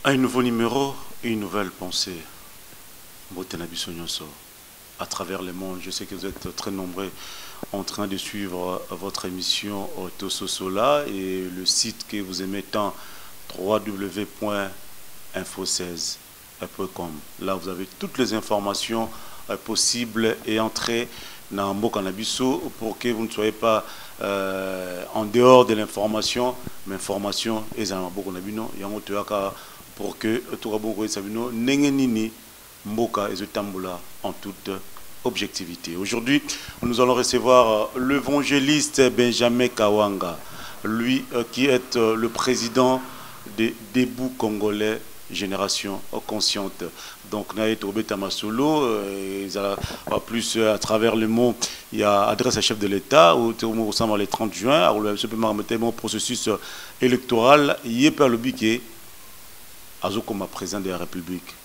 Un nouveau numéro, une nouvelle pensée. Botenabiso Nyonso. À travers le monde, je sais que vous êtes très nombreux en train de suivre votre émission Autososola et le site que vous aimez tant, www.info16.com. Là, vous avez toutes les informations possibles et entrées dans Mbokanabiso pour que vous ne soyez pas en dehors de l'information, mais information est dans Mbokanabiso. Pour que tout le monde sache que Mboka et Tambula en toute objectivité. Aujourd'hui, nous allons recevoir l'évangéliste Benjamin Kawanga, lui qui est le président des Debout Congolais Génération Consciente. Donc, Naït Robeta Masolo, plus à travers le mot, il y a adresse à chef de l'État, où nous ressemble le 30 juin, le processus électoral, il y a pas le biquet, comme président de la République,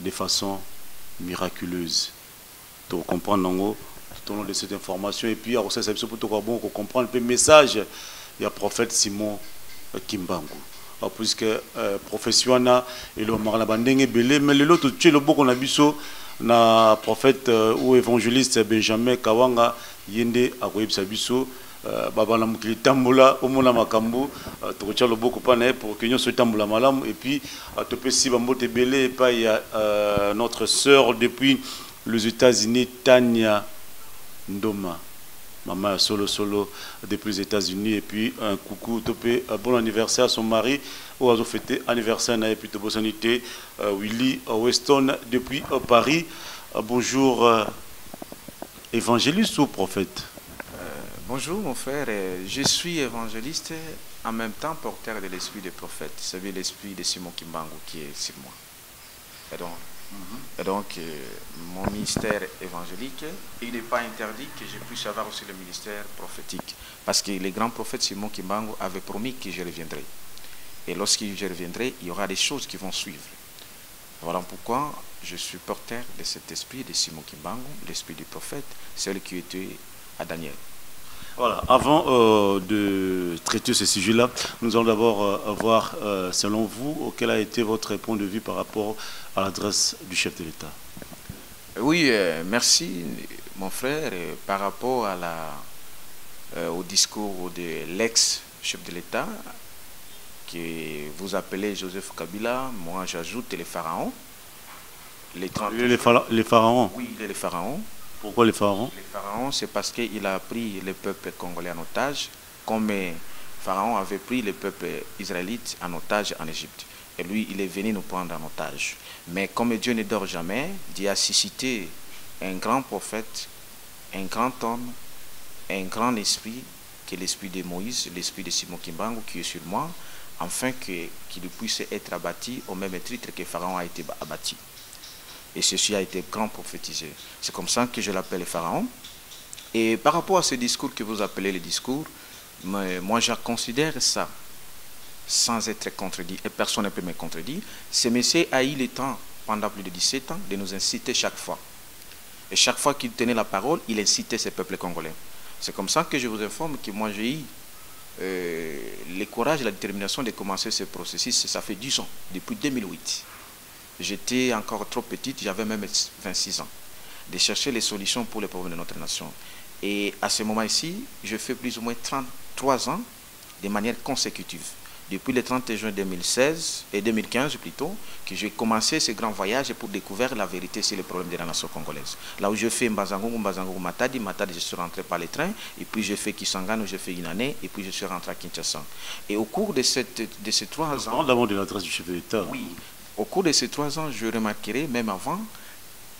de façon miraculeuse. Pour comprendre tout au long de cette information, et puis, pour comprendre le message, il y a le prophète Simon Kimbangu. Puisque professionnel et le marabandeng belé mais l'autre tu le beaucoup na biso na prophète ou évangéliste Benjamin Kawanga yende akoyebisa biso baba na mukili tambola omona makambo tokotia le beaucoup pana pour que nous soit tambola malam et puis to pesi bambote belé pa il y a notre sœur depuis les États-Unis Tania Ndoma. Maman solo depuis les États-Unis et puis un coucou topé bon anniversaire à son mari ou à fêté anniversaire et puis de bonne sanité Willy Weston depuis Paris. Bonjour évangéliste ou prophète? Bonjour mon frère, je suis évangéliste en même temps porteur de l'esprit de prophète. C'est l'esprit de Simon Kimbangu qui est sur moi. Et donc, mon ministère évangélique, il n'est pas interdit que je puisse avoir aussi le ministère prophétique. Parce que le grand prophète Simon Kimbangu avait promis que je reviendrai. Et lorsque je reviendrai, il y aura des choses qui vont suivre. Voilà pourquoi je suis porteur de cet esprit de Simon Kimbangu, l'esprit du prophète, celui qui était à Daniel. Voilà, avant de traiter ce sujet-là, nous allons d'abord voir, selon vous, quel a été votre point de vue par rapport à l'adresse du chef de l'État. Oui, merci mon frère. Par rapport à au discours de l'ex-chef de l'État, que vous appelez Joseph Kabila, moi j'ajoute les pharaons. Les pharaons? Oui, les pharaons. Pourquoi les pharaons? Les pharaons, c'est parce qu'il a pris le peuple congolais en otage, comme Pharaon avait pris le peuple israélite en otage en Égypte. Et lui, il est venu nous prendre en otage. Mais comme Dieu ne dort jamais, Dieu a suscité un grand prophète, un grand homme, un grand esprit, qui est l'esprit de Moïse, l'esprit de Simon Kimbangu qui est sur moi, afin qu'il puisse être abattu au même titre que Pharaon a été abattu. Et ceci a été grand prophétisé. C'est comme ça que je l'appelle Pharaon. Et par rapport à ce discours que vous appelez le discours, moi je considère ça, sans être contredit, et personne ne peut me contredire, ce monsieur a eu le temps, pendant plus de 17 ans, de nous inciter chaque fois. Et chaque fois qu'il tenait la parole, il incitait ce peuple congolais. C'est comme ça que je vous informe que moi j'ai eu le courage et la détermination de commencer ce processus. Ça fait 10 ans, depuis 2008. J'étais encore trop petite, j'avais même 26 ans, de chercher les solutions pour les problèmes de notre nation. Et à ce moment-ci, je fais plus ou moins 33 ans de manière consécutive. Depuis le 30 juin 2016 et 2015 plutôt, que j'ai commencé ce grand voyage pour découvrir la vérité sur les problèmes de la nation congolaise. Là où je fais Mbazango, Matadi, je suis rentré par les trains, et puis j'ai fait Kisangano, j'ai fait une année, et puis je suis rentré à Kinshasa. Et au cours de ces 3 ans... D'abord de l'adresse du chef de l'État. Oui. Au cours de ces 3 ans, je remarquerai, même avant,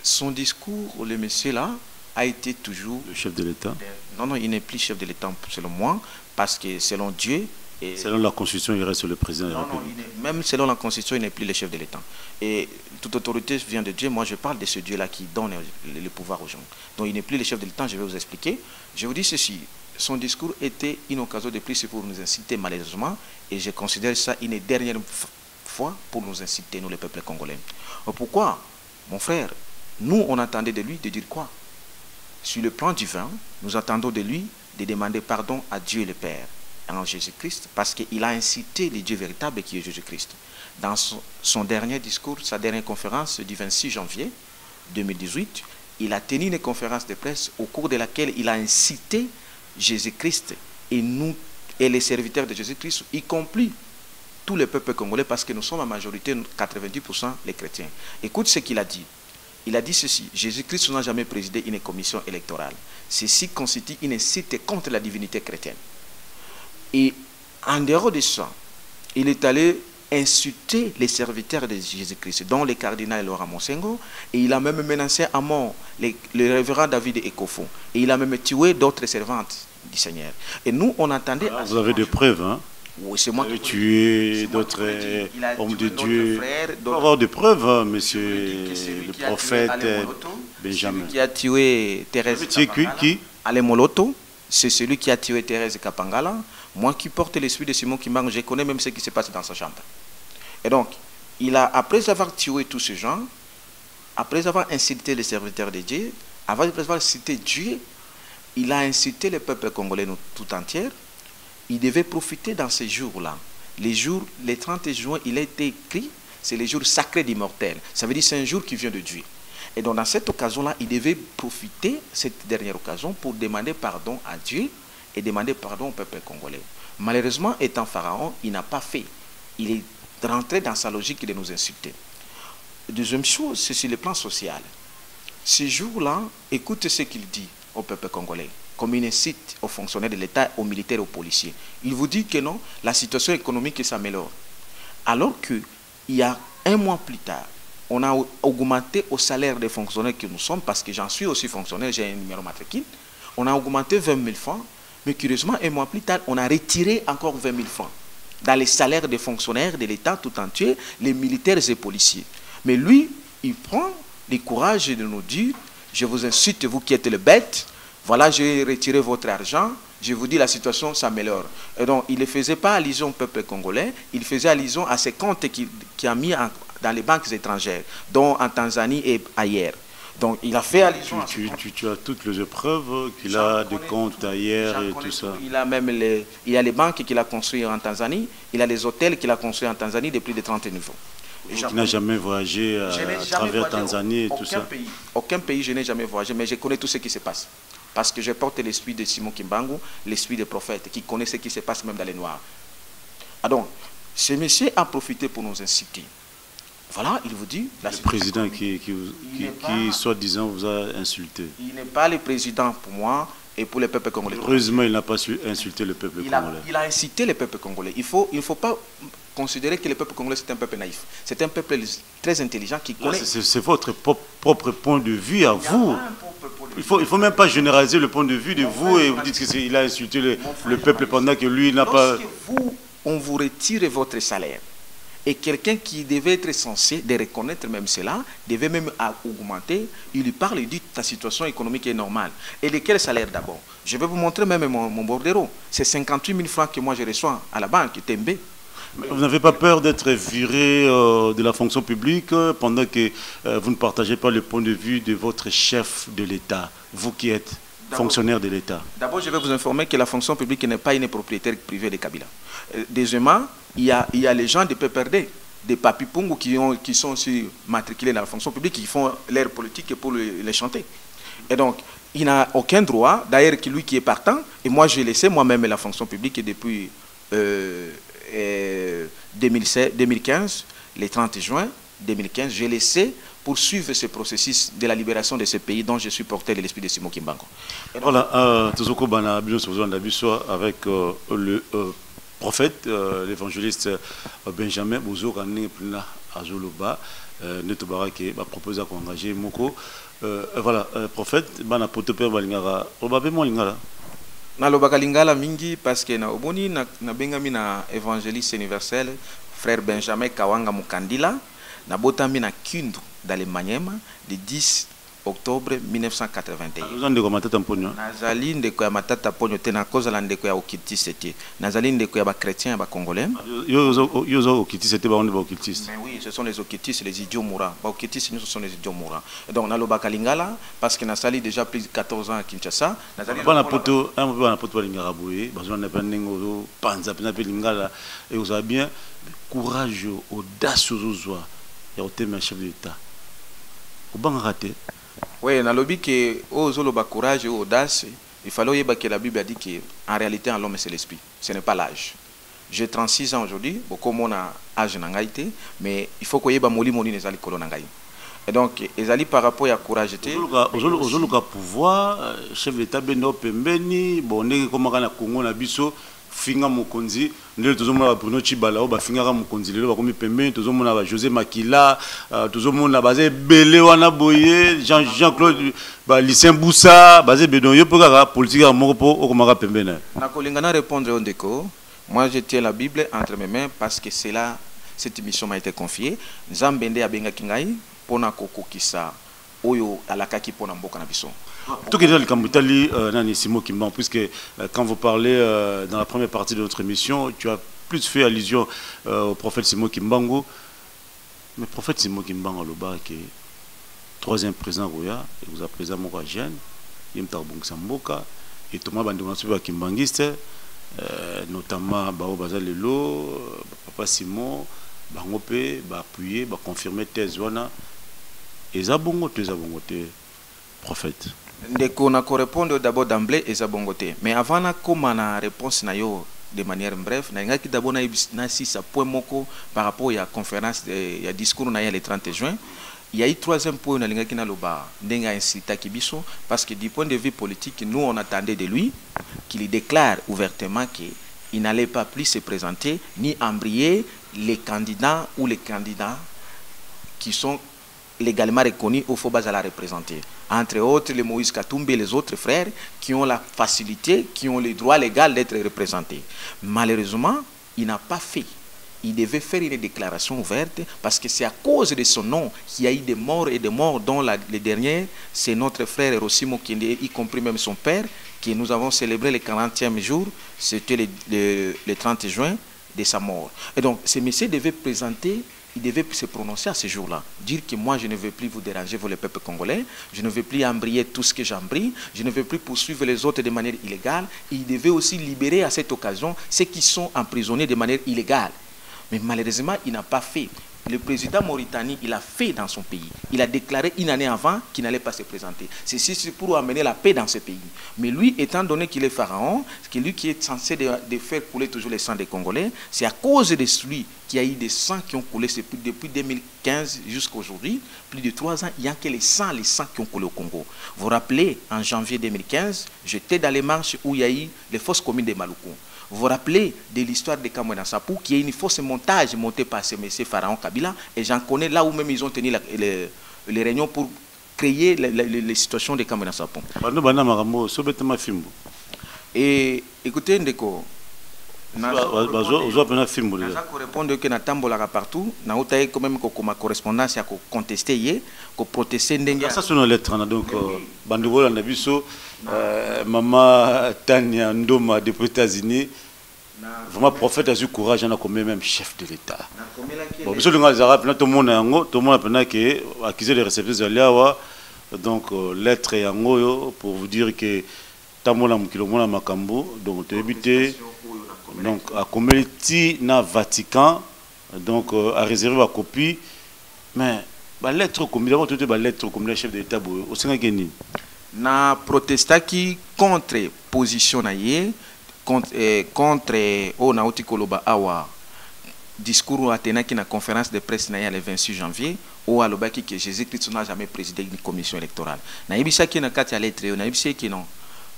son discours, le monsieur là, a été toujours... Le chef de l'État? Non, il n'est plus chef de l'État selon moi, parce que selon Dieu... Et selon la Constitution, il reste le président de la République. Même selon la Constitution, il n'est plus le chef de l'État. Et toute autorité vient de Dieu. Moi, je parle de ce Dieu-là qui donne le pouvoir aux gens. Donc, il n'est plus le chef de l'État, je vais vous expliquer. Je vous dis ceci, son discours était une occasion de plus pour nous inciter malheureusement, et je considère ça une dernière fois pour nous inciter, nous les peuples congolais. Pourquoi, mon frère, nous on attendait de lui de dire quoi? Sur le plan divin, nous attendons de lui de demander pardon à Dieu le Père. en Jésus-Christ parce qu'il a incité le Dieu véritable qui est Jésus-Christ. Dans son dernier discours, sa dernière conférence du 26 janvier 2018, il a tenu une conférence de presse au cours de laquelle il a incité Jésus-Christ et nous, et les serviteurs de Jésus-Christ, y compris tous les peuples congolais, parce que nous sommes en majorité 90% les chrétiens. Écoute ce qu'il a dit. Il a dit ceci: Jésus-Christ n'a jamais présidé une commission électorale. Ceci constitue une incite contre la divinité chrétienne. Et en dehors de ça, il est allé insulter les serviteurs de Jésus-Christ, dont le cardinal Laurent Monsengo, et il a même menacé à mort le révérend David Ekofo. Et il a même tué d'autres servantes du Seigneur. Et nous, on entendait... Alors, vous avez des preuves, hein? Oui, c'est moi qui tué d'autres hommes de Dieu. Il faut avoir des preuves, hein, monsieur le prophète Benjamin. Celui qui a tué Thérèse Alemoloto, c'est celui qui a tué Thérèse Kapangala. Moi qui porte l'esprit de Simon Kimbangu, je connais même ce qui se passe dans sa chambre. Et donc, après avoir tué tous ces gens, après avoir insulté les serviteurs de Dieu, après avoir cité Dieu, il a incité le peuple congolais tout entier. Il devait profiter dans ces jours-là. Les 30 juin, il a été écrit, c'est le jour sacré d'immortel. Ça veut dire c'est un jour qui vient de Dieu. Et donc dans cette occasion-là, il devait profiter, cette dernière occasion, pour demander pardon à Dieu et demander pardon au peuple congolais. Malheureusement, étant Pharaon, il n'a pas fait. Il est rentré dans sa logique de nous insulter. Deuxième chose, c'est sur le plan social. Ce jour-là, écoutez ce qu'il dit au peuple congolais, comme il incite aux fonctionnaires de l'État, aux militaires, aux policiers. Il vous dit que non, la situation économique s'améliore. Alors qu'il y a un mois plus tard, on a augmenté au salaire des fonctionnaires que nous sommes, parce que j'en suis aussi fonctionnaire, j'ai un numéro matricule, on a augmenté 20 000 francs, mais curieusement, un mois plus tard, on a retiré encore 20 000 francs dans les salaires des fonctionnaires de l'État tout entier, les militaires et policiers. Mais lui, il prend le courage de nous dire, je vous incite, vous qui êtes les bêtes, voilà, j'ai retiré votre argent, je vous dis, la situation s'améliore. Et donc, il ne faisait pas allusion au peuple congolais, il faisait allusion à ses comptes qu'il a mis dans les banques étrangères, dont en Tanzanie et ailleurs. Donc, il a fait allusion à tu as toutes les preuves qu'il a des comptes ailleurs et tout ça. Il a même il y a les banques qu'il a construites en Tanzanie, il a les hôtels qu'il a construits en Tanzanie de plus de 30 niveaux. Tu n'as jamais voyagé à travers Tanzanie et tout ça? Aucun pays, je n'ai jamais voyagé, mais je connais tout ce qui se passe. Parce que je porte l'esprit de Simon Kimbangu, l'esprit des prophètes, qui connaît ce qui se passe même dans les Noirs. Ah donc, ce monsieur a profité pour nous inciter. Voilà, il vous dit... Le président qui soi-disant, vous a insulté. Il n'est pas le président pour moi et pour le peuple congolais. Heureusement, il n'a pas su insulter le peuple congolais. Il a incité le peuple congolais. Il ne faut pas considérer que le peuple congolais, c'est un peuple naïf. C'est un peuple très intelligent qui connaît... C'est votre propre point de vue à vous. Il faut même pas généraliser le point de vue de vous et vous dites qu'il a insulté le peuple pendant que lui n'a pas... On vous retire votre salaire. Et quelqu'un qui devait être censé de reconnaître même cela, devait même augmenter, il lui parle, il dit ta situation économique est normale. Et de quel salaire d'abord? Je vais vous montrer même mon bordereau. C'est 58 000 francs que moi je reçois à la banque, TMB. Vous n'avez pas peur d'être viré de la fonction publique pendant que vous ne partagez pas le point de vue de votre chef de l'État, vous qui êtes fonctionnaire de l'État? D'abord, je vais vous informer que la fonction publique n'est pas une propriété privée de Kabila. Deuxièmement, il y a les gens de PPRD, des Papipungu qui sont aussi matriculés dans la fonction publique, qui font l'air politique pour les chanter. Et donc, il n'a aucun droit, d'ailleurs, lui qui est partant, et moi j'ai laissé moi-même la fonction publique depuis 2015, le 30 juin 2015, j'ai laissé poursuivre ce processus de la libération de ce pays dont je suis porteur de l'esprit de Simon Kimbangu. Voilà, avec le prophète, l'évangéliste Benjamin Bozo Plina Azoloba, Netobarake, va proposer à engager Moko. Voilà, prophète, Bana Potoper Balingara, Obabemo Lingara. Nalobaka lingala mingi parce que na oboni na bengami na évangéliste universel frère Benjamin Kawanga Mukandila na botami na Kindu dans le Maniema de 10 octobre 1981. Vous avez matata mponyo. Nazali ndeko ya matata ponyo te na koza la ndeko ya occultiste te. Nazali ndeko ya ba chrétien ba congolais. Yo occultiste ba on ba occultiste. Mais oui, ce sont les occultistes, les idiots mourants. Ba occultistes nous ce sont les idiots mourants. Donc na loba kalingala parce que nazali déjà plus de 14 ans à Kinshasa. Nazali na poto, un peu na poto lingara boye, bazo na penengo panza pena pe lingala et vous avez bien courage, audace aux oies. Il y a un chef d'État. Au banc raté. Oui, dans le but que le courage et audace, il fallait que la Bible a dit qu'en réalité, en l'homme, c'est l'esprit. Ce n'est pas l'âge. J'ai 36 ans aujourd'hui, beaucoup de monde a âge n'angaïté, mais il faut que y ait moli les ali kolonangaï. Et donc, les ali par rapport à courage était. Aujourd'hui, le pouvoir, chef d'État beno pembeni, bon, on comme na Congo na biso. Finga Mokonzi, nous avons Bruno Chibala, Finga Mokonzi, nous avons Pembe, nous avons José Makila, nous avons basé Belé Wana Boye, Jean-Claude, Lucien Boussa, basé Bedoyo, pour la politique à Moropo, au Komara Pembe. Na kolingana répondre au déco. Moi, je tiens la Bible entre mes mains parce que c'est là, cette mission m'a été confiée. Nzambende Abenga Kingai, Pona Koko Kisa, Oyo Alakaki Pona Mboka Nabiso. Tout qui est dans le Kambutali, Nani Simo Kimban, puisque quand vous parlez dans la première partie de notre émission, tu as plus fait allusion au prophète Simo Kimbango. Mais le prophète Simo Kimbango, le bas, qui est troisième président Roya, et vous avez président Mora Jeanne, Yem Tarbong Samboka, et Thomas Bandounansou Kimbangiste, notamment Bao Bazalelo, Papa Simon, Bangope, appuyer, confirmer thèse, et Zabongo, prophète. Ndeko na répondre d'abord d'emblée et zabongoté. Mais avant na comment na réponse na yo de manière bref, na ngaki d'abord na si ça point moko par rapport à la conférence il y a discours na le 30 juin. Il y a eu troisième point na ngaki na loba ndenga incita kibiso parce que du point de vue politique, nous on attendait de lui qu'il déclare ouvertement qu'il n'allait pas plus se présenter ni embrayer les candidats ou les candidats qui sont légalement reconnus au Fobaz à la représenter. Entre autres, les Moïse Katumbe et les autres frères qui ont la facilité, qui ont le droit légal d'être représentés. Malheureusement, il n'a pas fait. Il devait faire une déclaration ouverte parce que c'est à cause de son nom qu'il y a eu des morts et des morts, dont les derniers, c'est notre frère Rosimo, y compris même son père, que nous avons célébré le 40e jour, c'était le 30 juin de sa mort. Et donc, ce monsieur devait présenter. Il devait se prononcer à ce jour-là, dire que moi je ne veux plus vous déranger, vous le peuple congolais, je ne veux plus embrayer tout ce que j'embrie, je ne veux plus poursuivre les autres de manière illégale. Et il devait aussi libérer à cette occasion ceux qui sont emprisonnés de manière illégale. Mais malheureusement, il n'a pas fait. Le président Mauritanie, il a fait dans son pays. Il a déclaré une année avant qu'il n'allait pas se présenter. C'est pour amener la paix dans ce pays. Mais lui, étant donné qu'il est pharaon, c'est lui qui est censé de faire couler toujours le sang des Congolais, c'est à cause de celui qui a eu des sangs qui ont coulé depuis 2015 jusqu'à aujourd'hui. Plus de 3 ans, il n'y a que les sangs qui ont coulé au Congo. Vous vous rappelez, en janvier 2015, j'étais dans les marches où il y a eu les fosses communes de Maluku. Vous vous rappelez de l'histoire de Kamwena Sapou, qui est une fausse montage montée par ce monsieur Pharaon Kabila, et j'en connais là où même ils ont tenu les réunions pour créer les situations de Kamwena Sapou. Et écoutez, Ndeko, je répondre que Natambolaka partout, na utaye quand même comme correspondance à contester hier, que protester ndenge. Ça c'est une lettre donc bandubola na biso maman Tania Ndoma depuis les États-Unis. Vraiment prophète a eu courage, on a comme même chef de l'État. Bon, monsieur le Ngazara, tout le monde a que accusé les récepteurs de l'Awa, donc lettre yango pour vous dire que tamola mukilomona makambo donc débuté. Donc, à Comeliti, na Vatican, donc à réserver la copie, mais la lettre comme d'abord tout la lettre comme le chef de l'État au Sénégal. Na protesta qui contre position naie contre au naoti koloba awa discours atena qui na conférence de presse naie le 26 janvier au alobaki que Jésus-Christ n'a jamais présidé une commission électorale. Na ibisa qui na kati ya lettre na ibisa qui non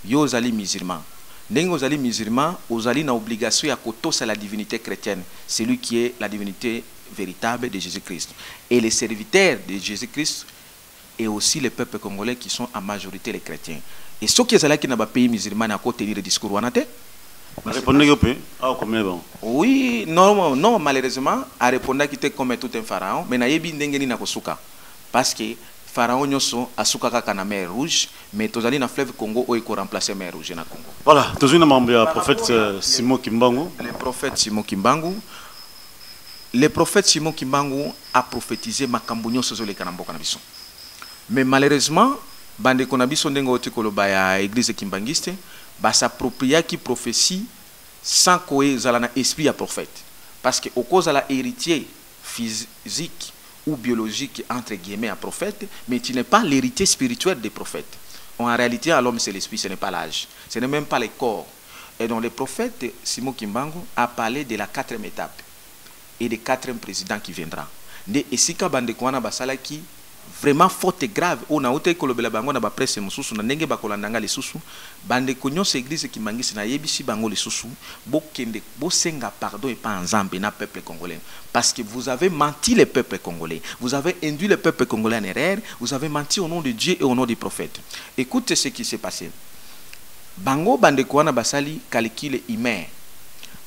yo zali musulman. Ndenge ozali musulman, ozali na obligation ya kotosa la divinité chrétienne, celui qui est la divinité véritable de Jésus-Christ. Et les serviteurs de Jésus-Christ et aussi les peuples congolais qui sont en majorité les chrétiens. Et ceux qui sont là qui n'ont pas pays musulman à tenir le discours wanate. Oui, non, malheureusement, à répondre qu'il était comme tout un pharaon, mais na yebi ndenge ni na kosuka parce que pharaon nyoso asukaka kana mer rouge mais tozali na fleuve Congo o eko remplacer mer rouge na Congo. Voilà, tozali na membre ya prophète Simon Kimbangu. Le prophète Simon Kimbangu. Le prophète Simon Kimbangu a prophétisé makambo nyonso zoleka na mboka na biso. Mais malheureusement, bande ko na biso ndengo oti koloba ya église kimbangiste ba s'appropria qui prophétie sans koe zala na esprit ya prophète. Parce que au cause la héritier physique ou biologique entre guillemets à prophète, mais tu n'es pas l'héritier spirituel des prophètes. En réalité, à l'homme c'est l'esprit, ce n'est pas l'âge, ce n'est même pas le corps. Et donc le prophète Simon Kimbangu a parlé de la 4e étape et des 4e présidents qui viendra. De esika bande kwana basala qui vraiment faute grave on a ote kolobela bango na ba presse mususu na ndenge bakolandanga les susu bande konyo se église kimangisi na yebisi bango les susu bokende bosenga pardon et pas nzambe na peuple congolais parce que vous avez menti le peuple congolais, vous avez induit le peuple congolais en erreur, vous avez menti au nom de Dieu et au nom du prophète. Écoutez ce qui s'est passé. Bango bande kwana basali calcul humain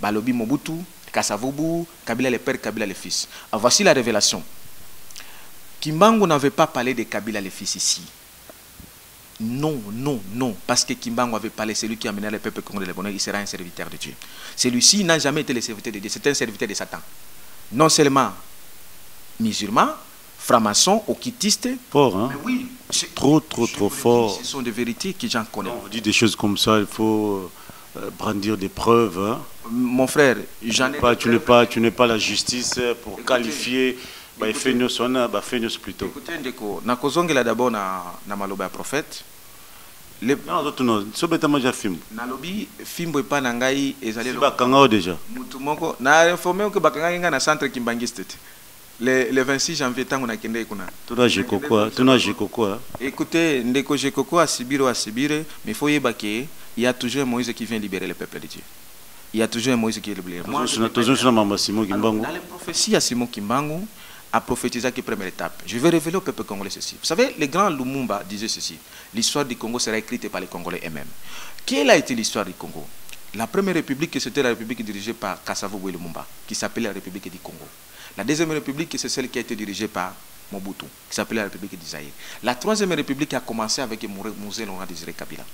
balobi Mobutu Kasavubu, Kabila le père, Kabila le fils. Voici la révélation. Kimbangu n'avait pas parlé de Kabila le fils ici. Non, non, non. Parce que Kimbangu avait parlé, c'est lui qui a mené le peuple congolais le bonheur, il sera un serviteur de Dieu. Celui-ci n'a jamais été le serviteur de Dieu, c'est un serviteur de Satan. Non seulement musulman, franc-maçon, occultiste. Fort, hein? Mais oui, trop fort. Ce sont des vérités que j'en connais. On dit des choses comme ça, il faut brandir des preuves. Hein? Mon frère, j'en ai tu n'es pas la justice pour qualifier Fénios plutôt. Écoutez, Ndeko, na kozongela d'abord na maloba prophète. Non, nalobi fimbo epa na ngai ezali bakanga déjà. Mutu moko na informé que bakanga nga na centre kimbangiste. Le 26 janvier tango na kende kuna. Tuna jekoko. Écoutez, Ndeko jekoko asibiro, mais faut yebake il y a toujours un Moïse qui vient libérer le peuple de Dieu. Il y a toujours un Moïse qui est libéré. Moi, dans les prophéties à Simon Kimbangu a prophétisé qui première étape. Je vais révéler au peuple congolais ceci. Vous savez, le grand Lumumba disait ceci. L'histoire du Congo sera écrite par les Congolais eux-mêmes. Quelle a été l'histoire du Congo? La première république, c'était la république dirigée par Kasavubu Lumumba, qui s'appelait la République du Congo. La deuxième république, c'est celle qui a été dirigée par Mobutu, qui s'appelait la République du Zaïre. La troisième république a commencé avec Mosé Laurent Désiré Kabila,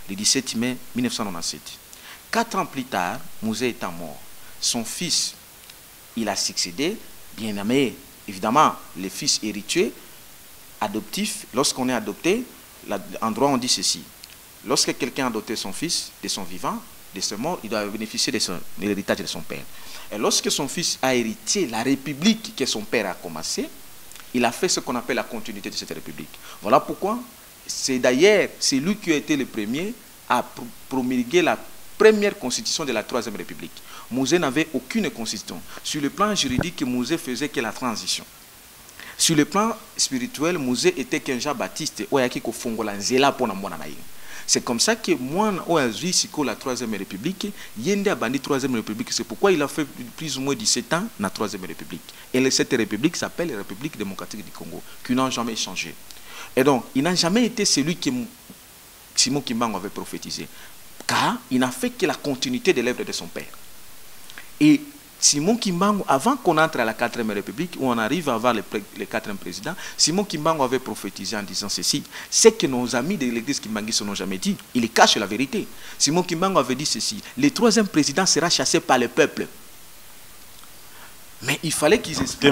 le 17 mai 1997. 4 ans plus tard, Mosé étant mort. Son fils, il a succédé, bien aimé, évidemment, le fils héritier, adoptif. Lorsqu'on est adopté, en droit on dit ceci. Lorsque quelqu'un a adopté son fils, de son vivant, de son mort, il doit bénéficier de l'héritage de son père. Et lorsque son fils a hérité la république que son père a commencé, il a fait ce qu'on appelle la continuité de cette république. Voilà pourquoi, c'est d'ailleurs, c'est lui qui a été le premier à promulguer la première constitution de la Troisième République. Mosé n'avait aucune constitution. Sur le plan juridique, Mosé faisait que la transition. Sur le plan spirituel, Mosé était qu'un Jean-Baptiste. C'est comme ça que moi, la Troisième République, Yende a bandi Troisième République. C'est pourquoi il a fait plus ou moins 17 ans la Troisième République. Et cette République s'appelle la République démocratique du Congo, qui n'a jamais changé. Et donc, il n'a jamais été celui que Simon Kimbangu avait prophétisé. Car il n'a fait que la continuité de l'œuvre de son père. Et Simon Kimbangu, avant qu'on entre à la 4e République, où on arrive à avoir le 4e président, Simon Kimbangu avait prophétisé en disant ceci. C'est que nos amis de l'église Kimbanguiste n'ont jamais dit. Il cache la vérité. Simon Kimbangu avait dit ceci. Le 3e président sera chassé par le peuple. Mais il fallait qu'ils expliquent.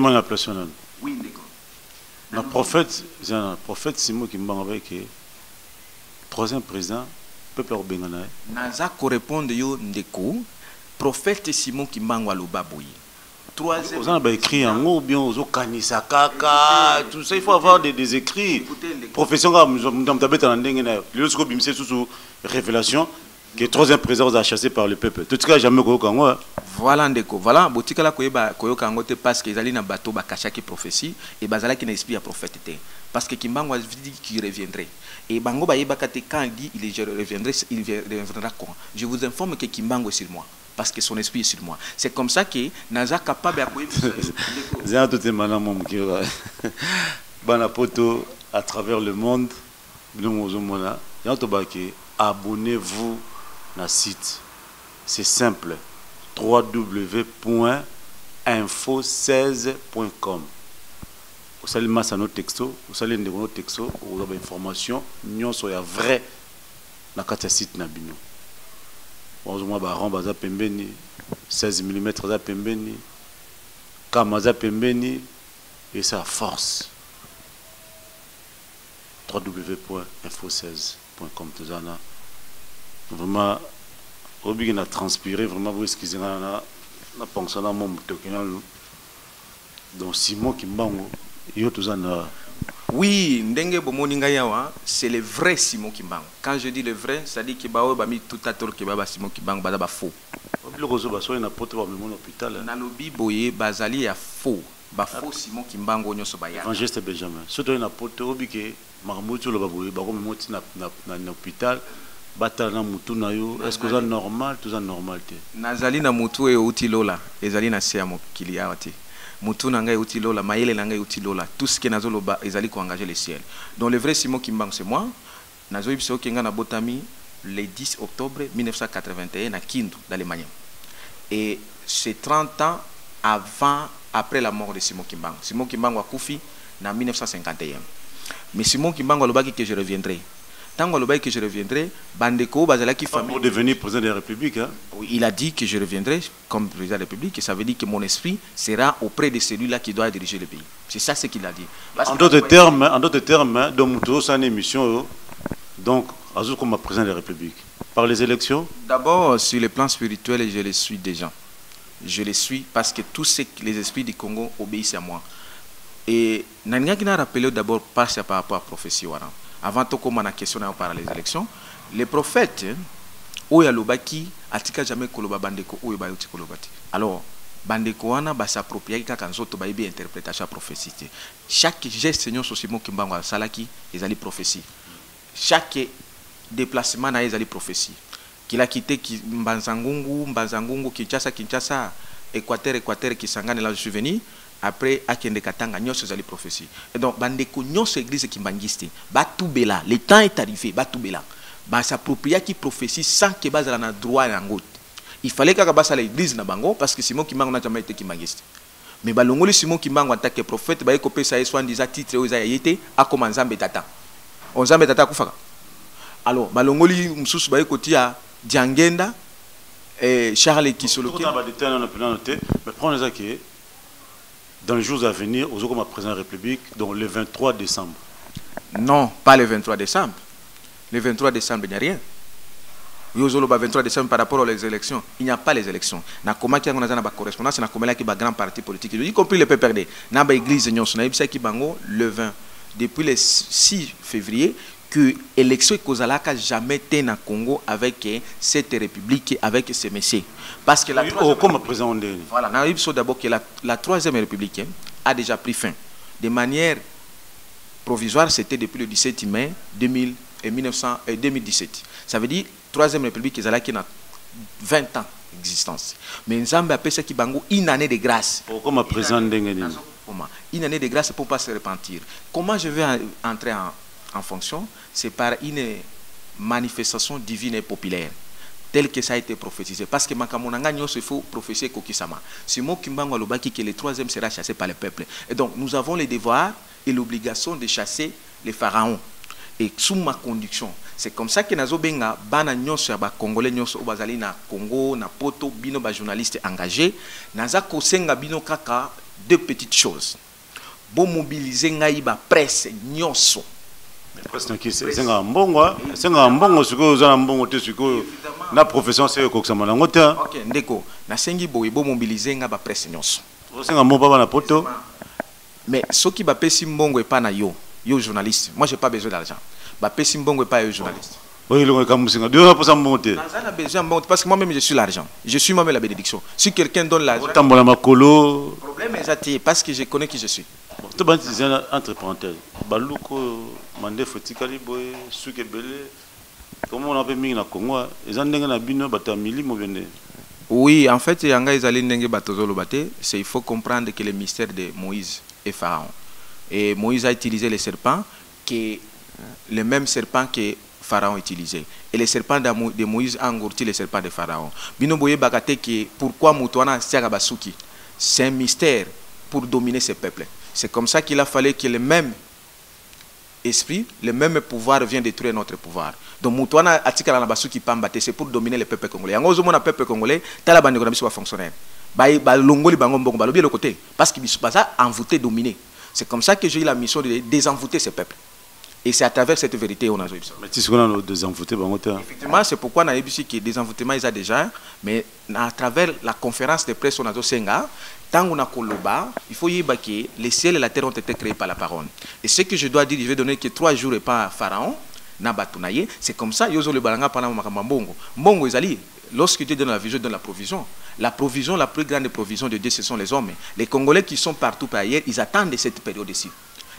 Oui, d'accord. Le prophète Simon Kimbangu avait dit que le 3e président, peuple Bengana. Naza correspond yo ndeko prophète Simon Kimbangu aloba boyi. Troisième. Vous en avez écrit en haut bien aux kanisa kaka tout ça, il faut avoir des écrits. Profession comme tabeta ndengena. Lorsque bimse sous révélation que 3e président a chassé par le peuple. Tout cas jamais ko kango. Voilà ndeko. Voilà botika la koyeba koyoka ngote parce que ezali na bateau ba kachaki prophétie et bazala qui na esprit à prophète. Parce que Kimbangu a dit qu'il reviendrait. Et Bango Baïbakate, quand il dit il reviendra quand? Je vous informe que Kimbangu est sur moi. Parce que son esprit est sur moi. C'est comme ça que Naza capable à quoi Banapoto à travers le monde. Abonnez-vous à site. C'est simple. www.info16.com. Vous allez masser nos textos, vous allez nos textos, vous avez information, nous sommes vrai dans le site Nabino. Vous avez baron baza pembeni, 16 mm baza pembeni, kamaza pembeni, et ça force. www.info16.com. Vraiment, au beginning a transpiré, vraiment, vous excusez, na pension à mon mouton. Donc Simon Kimbango. Oui, ndenge bomoninga yawa, c'est le vrai Simon Kimbango. Quand je dis le vrai, ça dit que bao ba mi tout à tour que ba Simon Kimbango ba ba faux. Le rozo ba so na porte ba mon hôpital. Na lobi boye bazali ya faux. Ba faux Simon Kimbango nyoso ba ya. Evangeliste Benjamin. Surtout na porte obike marmutu lo ba boye ba ko moti na hôpital. Bata na mutu na yo, est-ce que ça normal, tout ça normal te. Nazali na mutu e uti lola, ezali na sia mokili awati. Mutu nanga uti lola, maele nanga uti lola, tout ce qui nazo loba ezali ko engager le ciel. Donc le vrai Simon Kimbango c'est moi. Nazo ibso kenga na botami le 10 octobre 1981 à Kindu dans les Maniam. Et c'est 30 ans après la mort de Simon Kimbango. Simon Kimbango a koufi en 1951. Mais Simon Kimbango a lobaki que je reviendrai. Tant que je reviendrai, Bandeko Bazalaki famille. Pour devenir président de la République, hein? Oui, il a dit que je reviendrai comme président de la République, et ça veut dire que mon esprit sera auprès de celui-là qui doit diriger le pays. C'est ça ce qu'il a dit. En d'autres termes, donc c'est une émission, donc comme président de la République. Par les élections. D'abord, sur le plan spirituel, je les suis déjà. Je les suis parce que tous les esprits du Congo obéissent à moi. Et Nania qui n'a rappelé d'abord par rapport à la prophétie Waran. Avant tout, comme on a questionné par les élections, les prophètes, Oya Lobaki, Atika jamais Koloba Bandeko, Oya Bayuti Kolobati. Alors, Bandeko Wana va s'approprier quand on a bien interprété la prophétie. Chaque geste, Seigneur Sosimo Kimbango Salaki, ils allaient prophétie. Chaque déplacement, ils allaient prophétie. Qu'il a quitté Mbanzangungu, Kinshasa, Équateur, Kisangane, là, je suis venu. Après, Akende Katanga, nous sommes allés prophétie. Et donc, Bandeko, nous sommes église qui bangiste. Batoubela, le temps est arrivé, Batoubela. Ba s'approprier qui prophétie sans que base la droit et en gauche. Il fallait que base l'église na bango parce que Simon Kimbango n'a jamais été qui bangiste. Mais balongoli Simon Kimbango en tant que prophète, ba écopé ça et soit disant titre aux ayété a commencé à Betata. On s'en Betata Koufaka. Alors, balongoli Moussous ba écouté à Diangenda et Charles Kisoloki. Mais prenez ça qui est. Dans les jours à venir, aux comme président de la République, donc le 23 décembre. Non, pas le 23 décembre. Le 23 décembre, il n'y a rien. Le 23 décembre par rapport aux élections, il n'y a pas les élections. Na comment qui a une correspondance, na comment qui a grand parti politique, y compris le PPRD. Na ba église nyonso na ibisa ki bango le 20 depuis le 6 février que l'élection kozalaka jamais été na Congo avec cette république avec ces messieurs. Parce que la voilà, d'abord que la troisième république a déjà pris fin. De manière provisoire, c'était depuis le 17 mai 2017. Ça veut dire troisième république qui a 20 ans d'existence. Mais nous avons appelé ça qui bango une année de grâce. Comme président une année de grâce pour ne pas se repentir. Comment je vais entrer en fonction? C'est par une manifestation divine et populaire. Tel que ça a été prophétisé. Parce que Makamonanga, il faut prophétiser Kokisama. Simon Kimbango Lobaki que le troisième sera chassé par le peuple. Et donc, nous avons le devoir et l'obligation de chasser les pharaons. Et sous ma conduction. C'est comme ça que nous avons bana nyonso ba congolais nyonso bazali na Congo na poto bino ba journalistes engagés. Naza kosenga bino kaka deux petites choses. Bon mobiliser ngai ba presse nyonso. C'est un bon la profession c'est que ça m'a ngoté. OK, ndeko, na sengi boye bo mobiliser nga ba presse nyonso. C'est un bon papa na poto. Mais ceux qui ba pesi mbongo et pas na yo journaliste. Moi j'ai pas besoin d'argent. Ba pesi mbongo et pas yo journaliste. Oui, le comme singa. Dieu n'a pas ça monter. Nazana besoin parce que moi-même je suis l'argent. Je suis moi-même la bénédiction. Si quelqu'un donne l'argent. Tambola makolo. Problème est parce que je connais qui je suis. Tout le monde disait entre parenthèses. Baluko mandé fotikali boy sukebele. Comment on appelle mingi na Congo? Ils ont dengue na bino batamili mo bende. Oui, en fait, yanga izali ndenge batozolo baté, c'est il faut comprendre que le mystère de Moïse et Pharaon. Et Moïse a utilisé les serpents qui le même serpent que Pharaon utilisait. Et les serpents de Moïse a engourdi les serpents de Pharaon. Bino boye bakate que pourquoi Moutouana Siaka Basuki? C'est un mystère pour dominer ce peuple. C'est comme ça qu'il a fallu que le même esprit, le même pouvoir vient détruire notre pouvoir. Donc, Moutouana Atikala Nabasu qui pambate, c'est pour dominer le peuple congolais. En gros, le peuple congolais, Talaban ne soit fonctionnaire. Longoli Bangom Bongo, le côté. Parce qu'il ne sont pas envoûté, dominé. C'est comme ça que j'ai eu la mission de désenvoûter ce peuple. Et c'est à travers cette vérité qu'on a joué ça. Mais tu sais qu'on a désenvoûté Bangote. Effectivement, c'est pourquoi on a dit que désenvoûtement, ils ont déjà, mais à travers la conférence de presse, on a dit tant qu'on a Koloba, il faut y que les ciels et la terre ont été créés par la parole. Et ce que je dois dire, je vais donner que 3 jours et pas Pharaon, c'est comme ça, Yozo le Balanga pendant Mbongo. Mbongo, lorsque Dieu donne la vision, donne la provision. La provision, la plus grande provision de Dieu, ce sont les hommes. Les Congolais qui sont partout par ailleurs, ils attendent cette période-ci.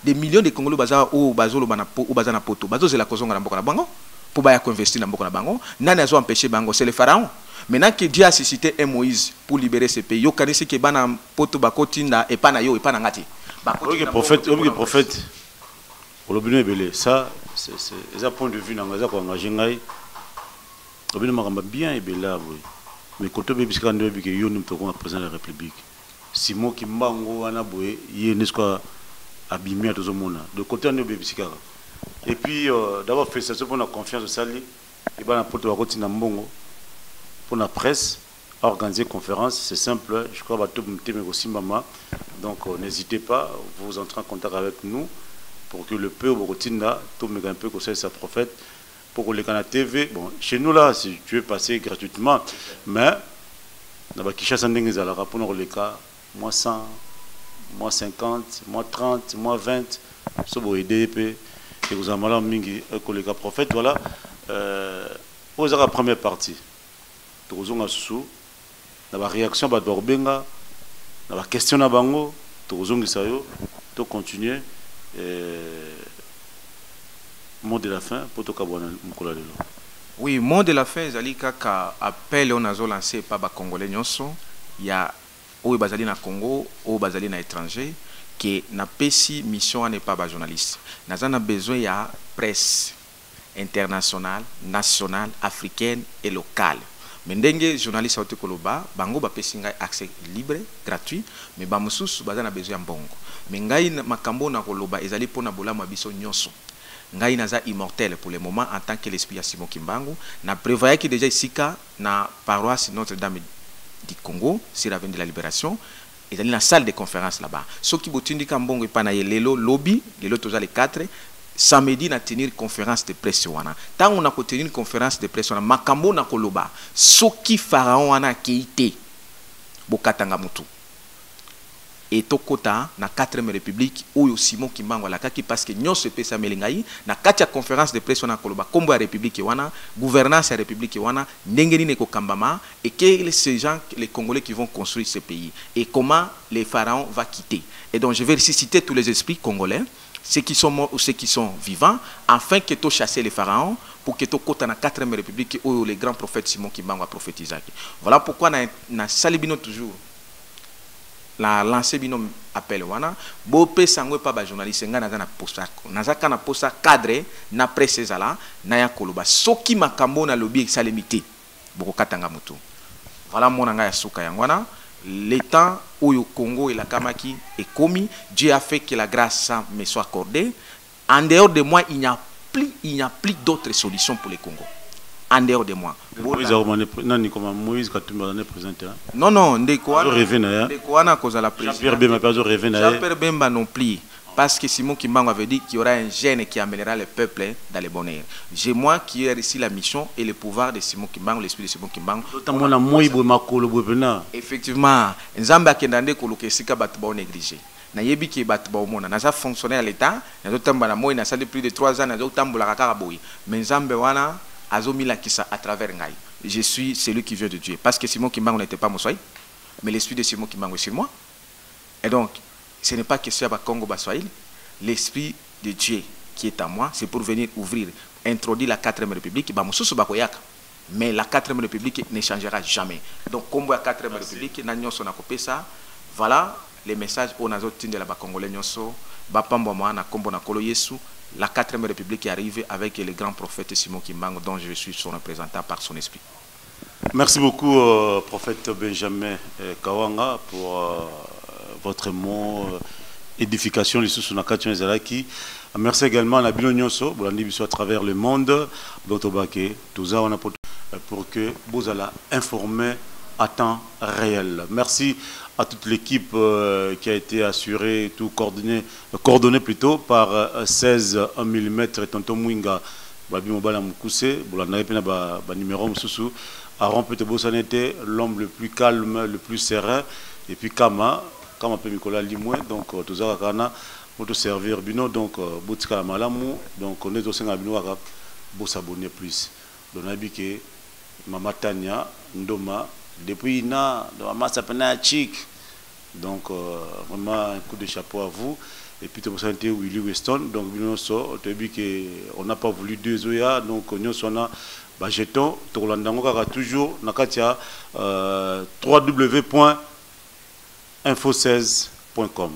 Des millions de Congolais au Bazolo Bazana Poto, Bazo c'est la cause de Bango, pour investir dans Bango, n'a pas empêché Bango, c'est le pharaon. Maintenant que Dieu a suscité un Moïse pour libérer ce pays, yo kanisi ke bana poto bakotinda et pas na yo et pas na ngati. Ok prophète, pour le bien belé, ça c'est un point de vue dans ko engagé ngai. Obino makamba bien ebela boy. Mais koto be biska ndo bike yo nous toko président de la République. Simon Kimbango wana boy, yé nesko abîmé à tout le monde. De côté on est et puis d'abord félicitations pour la confiance de Sali et ben pour toi continuer Mbongo pour la presse organiser conférence, c'est simple, je crois que tout aussi maman. Donc n'hésitez pas, vous entrez en contact avec nous pour que le peuple continue tout un peu conseiller sa prophète pour les canaux TV. Bon, chez nous là, si tu veux passer gratuitement, mais dans Kinshasa ndengezala pour nous les cas moins 100 moins 50, moins 30, moins 20, ça va aider et vous avez mingi collègue prophète voilà vous avez la première partie vous avez sous la réaction ba dorbenga la question na bango vous avez ça yo to continuer mot de la fin pour to kabona mkola lelo. Oui, mot de la fin zali kaka appel on a lancé par ba congolais nyonso il y a au bazali na Congo, au bazali na étranger, que na pesi mission n'est pas journaliste. Nous avons besoin de presse internationale, nationale, africaine et locale. Mais ndenge journaliste au Koloba, bango ba pesi ngai accès libre, gratuit, mais ba mususu bazana besoin mbongo. Mais ngai makambo na Koloba ezali pona bola mabiso nyonso. Ngai naza immortel pour le moment en tant que l'esprit à Simon Kimbangu. Na prévoyé que déjà ici na paroisse Notre-Dame du Congo, c'est la veine de la libération, et dans la salle de conférence là-bas. Ceux qui botundi Kambongo et Panaye, Lelo, Lobby, Lelo Toza les 4, samedi, na tenir conférence de presse. Tant on a tenir une conférence de presse, Makambo na Koloba, ceux qui pharaon ana keité, Bokatanga Mutu. Et Tokota, na 4e République, où Simon Kimbangu la kaki parce que nous se pesa melingai, na 4e conférence de presse na Koloba, Kombo à République wana, gouvernance à République wana, Nengeni neko Kambama, et que ces gens, les Congolais qui vont construire ce pays, et comment les pharaons vont quitter. Et donc je vais ressusciter tous les esprits congolais, ceux qui sont morts ou ceux qui sont vivants, afin que tu chasses les pharaons, pour que tu côté na 4e République où les grands prophètes Simon Kimbangu a prophétisé. Voilà pourquoi na salibino toujours. La lancé binom appel wana bo pe sangwe pa ba journaliste nga na posta nazaka na posta cadre na presse zala na ya Koloba soki makambo na lobby salimité boko katanga mutu voilà mon nga ya suka yangwana le temps où le Congo et la Kamaki est commis Dieu a fait que la grâce me soit accordée en dehors de moi il n'y a plus d'autres solutions pour le Congo. En dehors de moi. Moïse Katumba est présent. Non, non, Ndekouana cause la présidence. Jean-Pierre Bemba non plus. Parce que Simon Kimbangu avait dit qu'il y aura un gène qui amènera le peuple dans les bonheurs. J'ai moi qui ai réussi la mission et le pouvoir de Simon Kimbangu, l'esprit de Simon Kimbangu. Effectivement, Nzamba Kendande Koloke Sika Batba négligé. Nayebi ki batba omona naza fonctionner à l'état, nazo tamba na moi na sali plus de 3 ans nazo tambola kaka boyi. Mais Nzambe wana Azomila Kissa à travers Ngai. Je suis celui qui vient de Dieu. Parce que Simon Kimbangu n'était pas mon soleil, mais l'esprit de Simon Kimbangu est sur moi. Et donc, ce n'est pas question de Congo Baswaïl. L'esprit de Dieu qui est en moi, c'est pour venir ouvrir, introduire la 4e République. Mais la 4e République ne changera jamais. Donc, comme la 4e République, voilà les messages au Nazotin de la Congolais Nyoso, Bapamboa na Kombo na Kolo Yesu. La 4e République est arrivée avec le grand prophète Simon Kimbangu, dont je suis son représentant par son esprit. Merci beaucoup, prophète Benjamin Kawanga, pour votre mot édification les sous nakati ezalaki. Merci également à la Bilonyoso, bolandi biso à travers le monde, dont Obake, tout ça on a pour que vous allez informer à temps réel. Merci à toute l'équipe qui a été assurée, tout coordonné plutôt par 16 mm et Tonton Mwinga, Babi Mobala Mukuse, bolanda pena ba numéro mususu, Aaron Petebosanete, l'homme le plus calme, le plus serein, et puis Kama peut Nicolas Limoué, donc tout ça kana pour te servir bino, donc Boutika Malamu, donc on est au sein de bino pour s'abonner plus. Donc habité Mama Tania Ndoma depuis na Mama Sapena Chic, donc vraiment un coup de chapeau à vous. Et puis tu as Willy Weston, donc on n'a pas voulu deux oya, donc on a jeton, toujours nakatia www.info16.com.